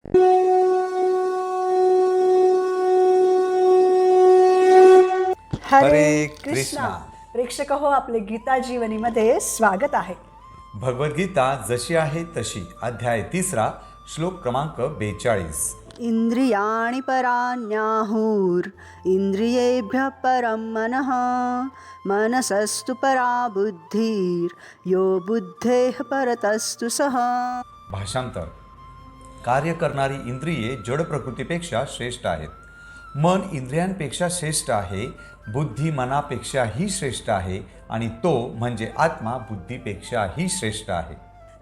हरे कृष्णा. कृष्णा. प्रेक्षक हो, आपले गीता जीवनीमध्ये स्वागत आहे. भगवद्गीता जशी आहे तशी, अध्याय 3, श्लोक क्रमांक 42. इंद्रियाणि पराण्याहुर इंद्रियेभ्यः परं मनः मनसस्तु परा बुद्धिर यो बुद्धेः परतस्तु सः. भाषांतर. कार्य करणारी इंद्रिये जड प्रकृतीपेक्षा श्रेष्ठ आहेत. मन इंद्रियांपेक्षा श्रेष्ठ आहे, बुद्धी मनापेक्षाही श्रेष्ठ आहे आणि तो म्हणजे आत्मा बुद्धीपेक्षाही श्रेष्ठ आहे.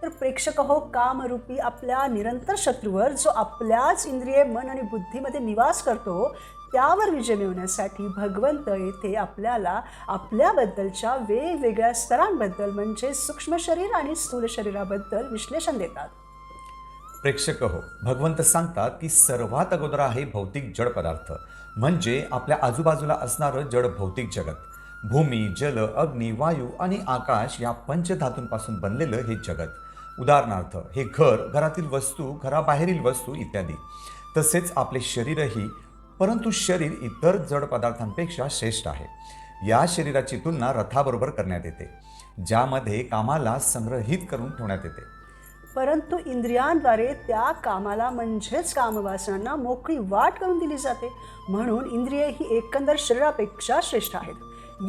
तर प्रेक्षक हो, कामरूपी आपल्या निरंतर शत्रूवर जो आपल्याच इंद्रिये मन आणि बुद्धीमध्ये निवास करतो, त्यावर विजय मिळवण्यासाठी भगवंत येथे आपल्याला आपल्याबद्दलच्या वेगवेगळ्या स्तरांबद्दल म्हणजे सूक्ष्म शरीर आणि स्थूल शरीराबद्दल विश्लेषण देतात. प्रेक्षक हो, भगवंत सांगतात की सर्वात अगोदर आहे भौतिक जड पदार्थ, म्हणजे आपल्या आजूबाजूला असणारं जड भौतिक जगत. भूमी, जल, अग्नी, वायू आणि आकाश या पंचधातूंपासून बनलेलं हे जगत. उदाहरणार्थ, हे घर, घरातील वस्तू, घराबाहेरील वस्तू इत्यादी. तसेच आपले शरीरही. परंतु शरीर इतर जड पदार्थांपेक्षा श्रेष्ठ आहे. या शरीराची तुलना रथाबरोबर करण्यात येते, ज्यामध्ये कामाला संग्रहित करून ठेवण्यात येते. परंतु इंद्रियांद्वारे त्या कामाला म्हणजेच कामवासनांना मोकळी वाट करून दिली जाते. म्हणून इंद्रिये ही एकंदर शरीरापेक्षा श्रेष्ठ आहेत.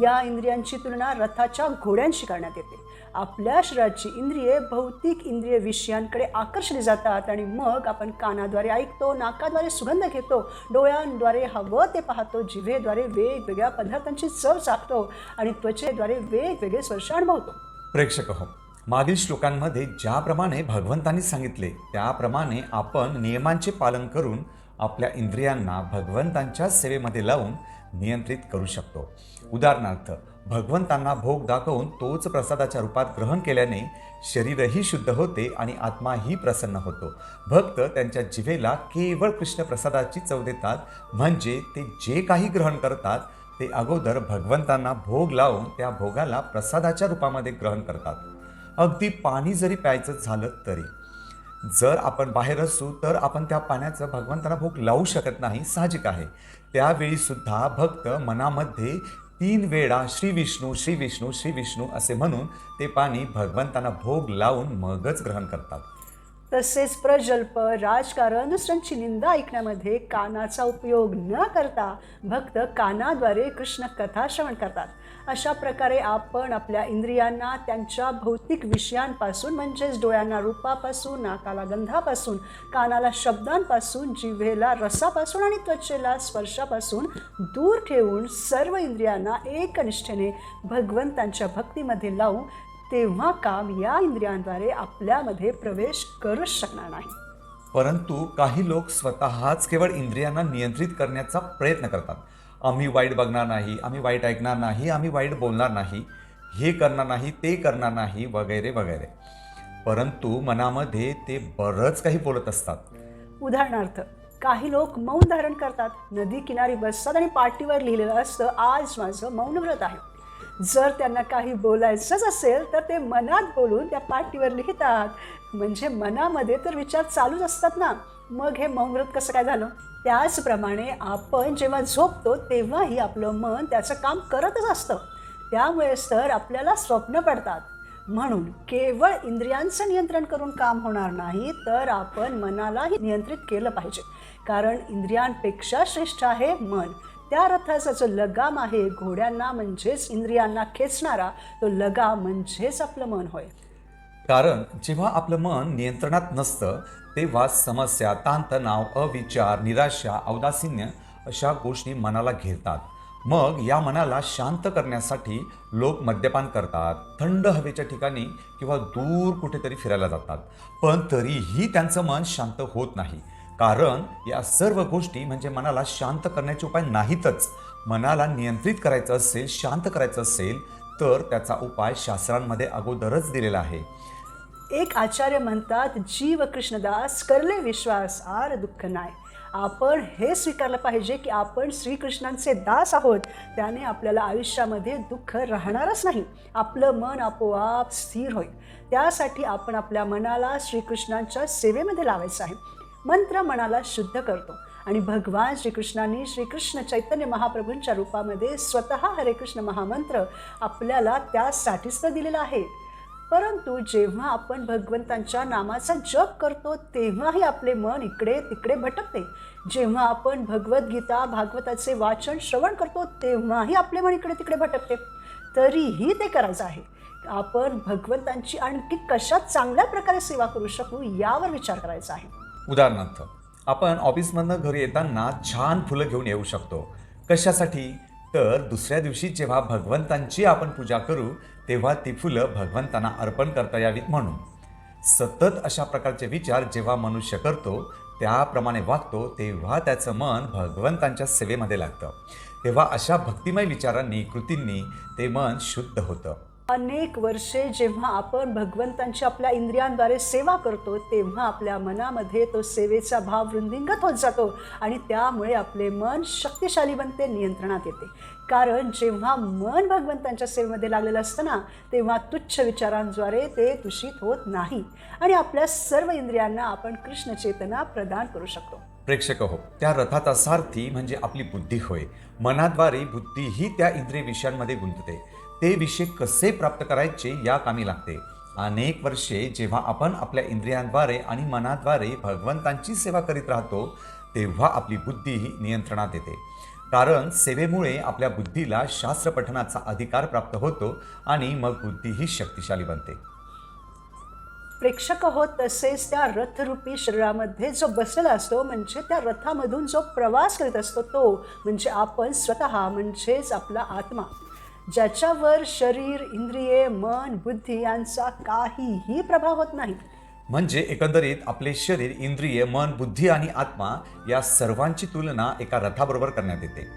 या इंद्रियांची तुलना रथाच्या घोड्यांशी करण्यात येते. आपल्या शरीराची इंद्रिये भौतिक इंद्रिय विषयांकडे आकर्षली जातात आणि मग आपण कानाद्वारे ऐकतो, नाकाद्वारे सुगंध घेतो, डोळ्यांद्वारे हवं ते पाहतो, जिभेद्वारे वेगवेगळ्या पदार्थांची चव चाखतो आणि त्वचेद्वारे वेगवेगळे स्पर्श अनुभवतो. प्रेक्षक हो, मागील श्लोकांमध्ये ज्याप्रमाणे भगवंतांनी सांगितले त्याप्रमाणे आपण नियमांचे पालन करून आपल्या इंद्रियांना भगवंतांच्या सेवेमध्ये लावून नियंत्रित करू शकतो. उदाहरणार्थ, भगवंतांना भोग दाखवून तोच प्रसादाच्या रूपात ग्रहण केल्याने शरीरही शुद्ध होते आणि आत्माही प्रसन्न होतो. भक्त त्यांच्या जिभेला केवळ कृष्ण प्रसादाची चव देतात, म्हणजे ते जे काही ग्रहण करतात ते अगोदर भगवंतांना भोग लावून त्या भोगाला प्रसादाच्या रूपामध्ये ग्रहण करतात. अगदी पाणी जरी प्यायचं झालं तरी जर आपण बाहेर असू तर आपण त्या पाण्याचं भगवंतांना भोग लावू शकत नाही, साहजिक आहे. त्यावेळी सुद्धा भक्त मनामध्ये 3 वेळा श्री विष्णू श्री विष्णू श्री विष्णू असे म्हणून ते पाणी भगवंतांना भोग लावून मगच ग्रहण करतात. तसेच प्रजल्प, राजकारण, दुसऱ्यांची निंदा ऐकण्यामध्ये कानाचा उपयोग न करता भक्त कानाद्वारे कृष्ण कथा श्रवण करतात. अशा प्रकारे आपण आपल्या इंद्रियांना त्यांच्या भौतिक विषयांपासून म्हणजेच डोळ्यांना रूपापासून, नाकाला गंधापासून, कानाला शब्दांपासून, जिव्हेला रसापासून आणि त्वचेला स्पर्शापासून दूर ठेवून सर्व इंद्रियांना एकनिष्ठेने भगवंतांच्या भक्तीमध्ये लावून तेव्हा काम या इंद्रियांद्वारे आपल्यामध्ये प्रवेश करूच शकणार नाही. परंतु काही लोक स्वतःच केवळ इंद्रियांना नियंत्रित करण्याचा प्रयत्न करतात. आम्ही वाईट बघणार नाही, आम्ही वाईट ऐकणार नाही, आम्ही वाईट बोलणार नाही, हे करणार नाही, ते करणार नाही, वगैरे वगैरे. परंतु मनामध्ये ते बरंच काही बोलत असतात. उदाहरणार्थ, काही लोक मौन धारण करतात, नदी किनारी बसतात आणि पाटीवर लिहिलेलं असतं, आज माझं मौन व्रत आहे. जर त्यांना काही बोलायचंच असेल तर ते मनात बोलून त्या पाटीवर लिहितात. म्हणजे मनामध्ये तर विचार चालूच असतात ना, मग हे मौन व्रत कसं काय झालं? त्याचप्रमाणे आपण जेव्हा झोपतो तेव्हाही आपलं मन त्याचं काम करतच असतं. त्यामुळेच तर आपल्याला स्वप्न पडतात. म्हणून केवळ इंद्रियांचं नियंत्रण करून काम होणार नाही, तर आपण मनालाही नियंत्रित केलं पाहिजे. कारण इंद्रियांपेक्षा श्रेष्ठ आहे मन. त्या रथाचा जो लगाम आहे घोड्यांना म्हणजेच इंद्रियांना खेचणारा, तो लगाम म्हणजेच आपलं मन होय. कारण जेव्हा आपलं मन नियंत्रणात नसतं तेव्हा समस्या, ताणतणाव, अविचार, निराशा, औदासीन्य अशा गोष्टी मनाला घेतात. मग या मनाला शांत करण्यासाठी लोक मद्यपान करतात, थंड हवेच्या ठिकाणी किंवा दूर कुठेतरी फिरायला जातात. पण तरीही त्यांचं मन शांत होत नाही. कारण या सर्व गोष्टी म्हणजे मनाला शांत करण्याचे उपाय नाहीतच. मनाला नियंत्रित करायचं असेल, शांत करायचं असेल तर त्याचा उपाय शास्त्रांमध्ये अगोदरच दिलेला आहे. एक आचार्य म्हणतात, जीव कृष्णदास करले विश्वास आर दुःख नाही. आपण हे स्वीकारलं पाहिजे की आपण श्रीकृष्णांचे दास आहोत. त्याने आपल्याला आयुष्यामध्ये दुःख राहणारच नाही. आपलं मन आपोआप स्थिर होईल. त्यासाठी आपण आपल्या मनाला श्रीकृष्णांच्या सेवेमध्ये लावायचं आहे. मंत्र मनाला शुद्ध करतो आणि भगवान श्रीकृष्णांनी श्रीकृष्ण चैतन्य महाप्रभूंच्या रूपामध्ये स्वतः हरे कृष्ण महामंत्र आपल्याला त्यासाठीच तर दिलेला आहे. परंतु जेव्हा आपण भगवंतांच्या नामाचा जप करतो तेव्हाही आपले मन इकडे तिकडे भटकते. जेव्हा आपण भगवद्गीता भागवताचे वाचन श्रवण करतो तेव्हाही आपले मन इकडे तिकडे भटकते. तरीही ते करायचं आहे. आपण भगवंतांची आणखी कशा चांगल्या प्रकारे सेवा करू शकू यावर विचार करायचा आहे. उदाहरणार्थ, आपण ऑफिसमधनं घरी येताना छान फुलं घेऊन येऊ शकतो. कशासाठी? तर दुसऱ्या दिवशी जेव्हा भगवंतांची आपण पूजा करू तेव्हा ती फुलं भगवंतांना अर्पण करता यावीत म्हणून. सतत अशा प्रकारचे विचार जेव्हा मनुष्य करतो, त्याप्रमाणे वागतो, तेव्हा त्याचं मन भगवंतांच्या सेवेमध्ये लागतं. तेव्हा अशा भक्तिमय विचारांनी, कृतींनी ते मन शुद्ध होतं. अनेक वर्षे जेव्हा आपण भगवंतांची आपल्या इंद्रियांद्वारे सेवा करतो तेव्हा आपल्या मनामध्ये तो सेवेचा भाव वृद्धिंगत होत जातो आणि त्यामुळे आपले मन शक्तिशाली बनते, नियंत्रणात येते. कारण जेव्हा मन भगवंतांच्या सेवेमध्ये लागलेलं असतं ना, तेव्हा तुच्छ विचारांद्वारे ते दूषित होत नाही आणि आपल्या सर्व इंद्रियांना आपण कृष्ण चेतना प्रदान करू शकतो. प्रेक्षक हो, त्या रथाचा सारथी म्हणजे आपली बुद्धी होय. मनाद्वारे बुद्धी ही त्या इंद्रिय विषयांमध्ये गुंतते. ते विषय कसे प्राप्त करायचे या कामी लागते. अनेक वर्षे जेव्हा आपण आपल्या इंद्रियांद्वारे आणि मनाद्वारे भगवंतांची सेवा करीत राहतो तेव्हा आपली बुद्धी ही नियंत्रणात येते. कारण सेवेमुळे आपल्या बुद्धीला शास्त्र पठणाचा अधिकार प्राप्त होतो आणि मग बुद्धी ही शक्तिशाली बनते. प्रेक्षक हो, तसेच त्या रथरूपी शरीरामध्ये जो बसलेला असतो म्हणजे त्या रथामधून जो प्रवास करीत असतो तो म्हणजे आपण स्वतः, म्हणजेच आपला आत्मा, ज्याच्यावर शरीर, इंद्रिये, मन, बुद्धी यांचा काहीही प्रभाव होत नाही. म्हणजे एकंदरीत आपले शरीर, इंद्रिय, मन, बुद्धी आणि आत्मा या सर्वांची तुलना एका रथाबरोबर करण्यात येते.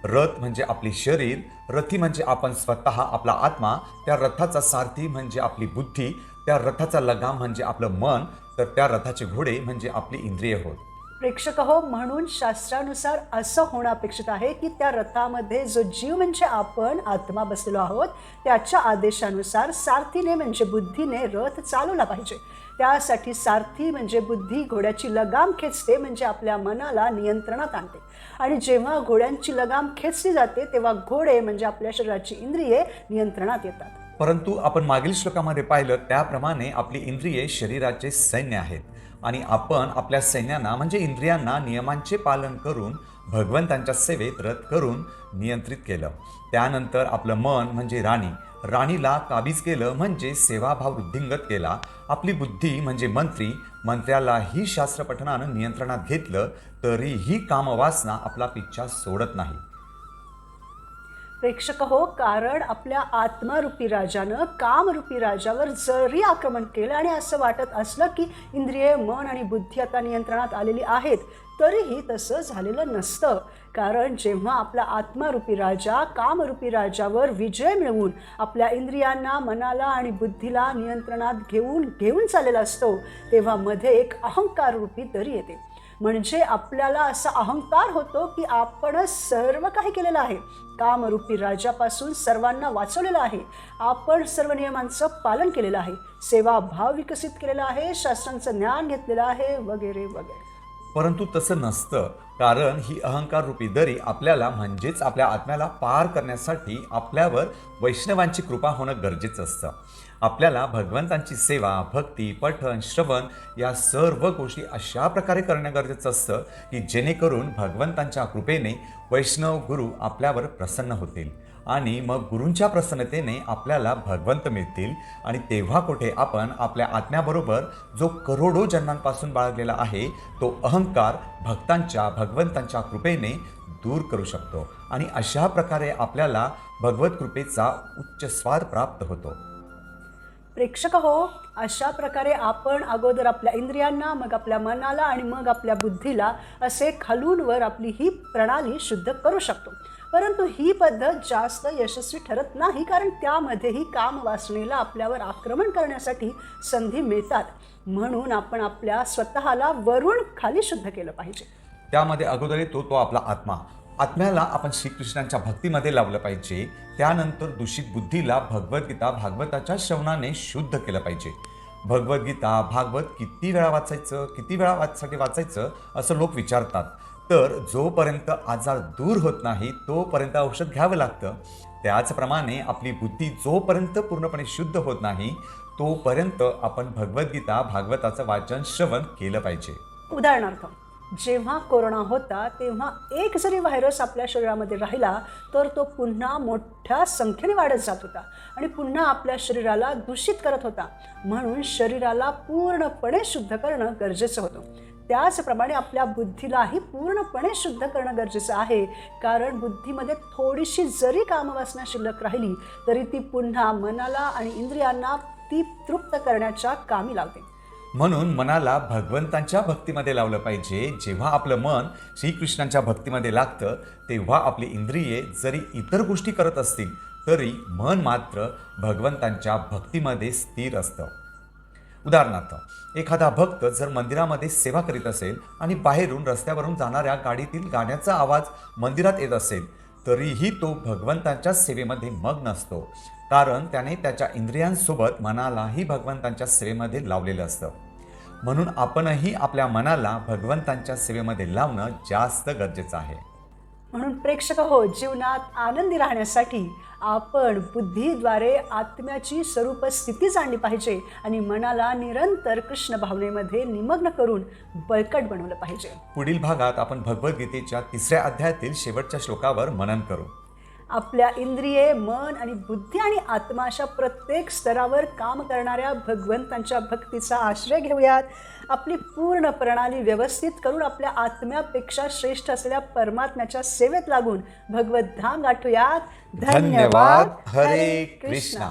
रथ म्हणजे आपले शरीर, रथी म्हणजे आपण स्वतः, आपला आत्मा, त्या रथाचा सारथी म्हणजे आपली बुद्धी, त्या रथाचा लगाम म्हणजे आपलं मन, तर त्या रथाचे घोडे म्हणजे आपली इंद्रिय होत. प्रेक्षक हो, म्हणून शास्त्रानुसार असं होणं अपेक्षित आहे की त्या रथामध्ये जो जीव म्हणजे आपण आत्मा बसलेलो आहोत त्याच्या आदेशानुसार सारथीने म्हणजे बुद्धीने रथ चालवला पाहिजे. त्यासाठी सारथी म्हणजे बुद्धी घोड्याची लगाम खेचते, म्हणजे आपल्या मनाला नियंत्रणात आणते. आणि जेव्हा घोड्यांची लगाम खेचली जाते तेव्हा घोडे म्हणजे आपल्या शरीराची इंद्रिये नियंत्रणात येतात. परंतु आपण मागील श्लोकामध्ये पाहिलं त्याप्रमाणे आपली इंद्रिये शरीराचे सैन्य आहेत आणि आपण आपल्या सैन्यांना म्हणजे इंद्रियांना नियमांचे पालन करून भगवंतांच्या सेवेत रथ करून नियंत्रित केलं. त्यानंतर आपलं मन म्हणजे राणीला काबीज केलं म्हणजे सेवाभाव वृद्धिंगत केला. आपली बुद्धी म्हणजे मंत्र्यालाही शास्त्रपठणानं नियंत्रणात घेतलं तरीही कामवासना आपला पिच्छा सोडत नाही. प्रेक्षक हो, कारण आपल्या आत्मारूपी राजानं कामरूपी राजावर जरी आक्रमण केलं आणि असं वाटत असलं की इंद्रिय, मन आणि बुद्धी आता नियंत्रणात आलेली आहेत, तरीही तसं झालेलं नसतं. कारण जेव्हा आपला आत्मारूपी राजा कामरूपी राजावर विजय मिळवून आपल्या इंद्रियांना, मनाला आणि बुद्धीला नियंत्रणात घेऊन चाललेला असतो तेव्हा मध्ये एक अहंकाररूपी दरी येते. म्हणजे आपल्याला असा अहंकार होतो की आपण सर्व काही केलेलं आहे, कामरूपी राजापासून सर्वांना वाचवलेलं आहे, आपण सर्व नियमांचं पालन केलेलं आहे, सेवाभाव विकसित केलेला आहे, शास्त्रांचं ज्ञान घेतलेलं आहे, वगैरे वगैरे. परंतु तसं नसतं. कारण ही अहंकार रूपी दरी आपल्याला म्हणजेच आपल्या आत्म्याला पार करण्यासाठी आपल्यावर वैष्णवांची कृपा होणं गरजेचं असतं. आपल्याला भगवंतांची सेवा, भक्ती, पठण, श्रवण या सर्व गोष्टी अशा प्रकारे करणं गरजेचं असतं की जेणेकरून भगवंतांच्या कृपेने वैष्णव गुरु आपल्यावर प्रसन्न होतील आणि मग गुरूंच्या प्रसन्नतेने आपल्याला भगवंत मिळतील आणि तेव्हा कुठे आपण आपल्या आत्म्याबरोबर जो करोडो जन्मांपासून बाळगलेला आहे तो अहंकार भगवंतांच्या कृपेने दूर करू शकतो आणि अशा प्रकारे आपल्याला भगवत कृपेचा उच्च स्वाद प्राप्त होतो. प्रेक्षक हो, अशा प्रकारे आपण अगोदर आपल्या इंद्रियांना, मग आपल्या मनाला आणि मग आपल्या बुद्धीला असे खालून वर आपली ही प्रणाली शुद्ध करू शकतो. परंतु ही पद्धत जास्त यशस्वी ठरत नाही, कारण त्यामध्येही कामवासनेला आपल्यावर आक्रमण करण्यासाठी संधी मिळतात. म्हणून आपण आपल्या स्वतःला वरून खाली शुद्ध केलं पाहिजे. त्यामध्ये अगोदर येतो तो आपला आत्म्याला आपण श्रीकृष्णांच्या भक्तीमध्ये लावलं पाहिजे. त्यानंतर दूषित बुद्धीला भगवद्गीता भागवताच्या श्रवणाने शुद्ध केलं पाहिजे भगवद्गीता भागवत किती वेळा वाचायचं, किती वेळा वाचायचं असं लोक विचारतात. तर जोपर्यंत आजार दूर होत नाही तोपर्यंत औषध घ्यावं लागतं. त्याचप्रमाणे आपली बुद्धी जोपर्यंत पूर्णपणे शुद्ध होत नाही तोपर्यंत आपण भगवद्गीता भागवताचं वाचन श्रवण केलं पाहिजे. उदाहरणार्थ, जेव्हा कोरोना होता तेव्हा एक जरी व्हायरस आपल्या शरीरामध्ये राहिला तर तो पुन्हा मोठ्या संख्येने वाढत जात होता आणि पुन्हा आपल्या शरीराला दूषित करत होता. म्हणून शरीराला पूर्णपणे शुद्ध करणं गरजेचं होतं. त्याचप्रमाणे आपल्या बुद्धीलाही पूर्णपणे शुद्ध करणं गरजेचं आहे, कारण बुद्धीमध्ये थोडीशी जरी कामवासना शिल्लक राहिली तरी ती पुन्हा मनाला आणि इंद्रियांना ती तृप्त करण्याच्या कामी लावते. म्हणून मनाला भगवंतांच्या भक्तीमध्ये लावलं पाहिजे. जेव्हा आपलं मन श्रीकृष्णांच्या भक्तीमध्ये लागतं तेव्हा आपली इंद्रिये जरी इतर गोष्टी करत असतील तरी मन मात्र भगवंतांच्या भक्तीमध्ये स्थिर असतं. उदाहरणार्थ, एखादा भक्त जर मंदिरामध्ये सेवा करीत असेल आणि बाहेरून रस्त्यावरून जाणाऱ्या गाडीतील गाण्याचा आवाज मंदिरात येत असेल तरीही तो भगवंतांच्या सेवेमध्ये मग्न असतो, कारण त्याने त्याच्या इंद्रियांसोबत मनालाही भगवंतांच्या सेवेमध्ये लावलेलं असतं. म्हणून आपणही आपल्या मनाला भगवंतांच्या सेवेमध्ये लावणं जास्त गरजेचं आहे. म्हणून प्रेक्षक हो, जीवनात आनंदी राहण्यासाठी आपण बुद्धीद्वारे आत्म्याची स्वरूप स्थिती जाणली पाहिजे आणि मनाला निरंतर कृष्ण भावनेमध्ये निमग्न करून बळकट बनवलं पाहिजे. पुढील भागात आपण भगवद्गीतेच्या 3ऱ्या अध्यायातील शेवटच्या श्लोकावर मनन करू. आपल्या इंद्रिये, मन आणि बुद्धी आणि आत्मा अशा प्रत्येक स्तरावर काम करणाऱ्या भगवंतांच्या भक्तीचा आश्रय घेऊयात. आपली पूर्ण प्रणाली व्यवस्थित करून आपल्या आत्म्यापेक्षा श्रेष्ठ असलेल्या परमात्म्याच्या सेवेत लागून भगवत धाम गाठूयात. धन्यवाद. हरे कृष्णा.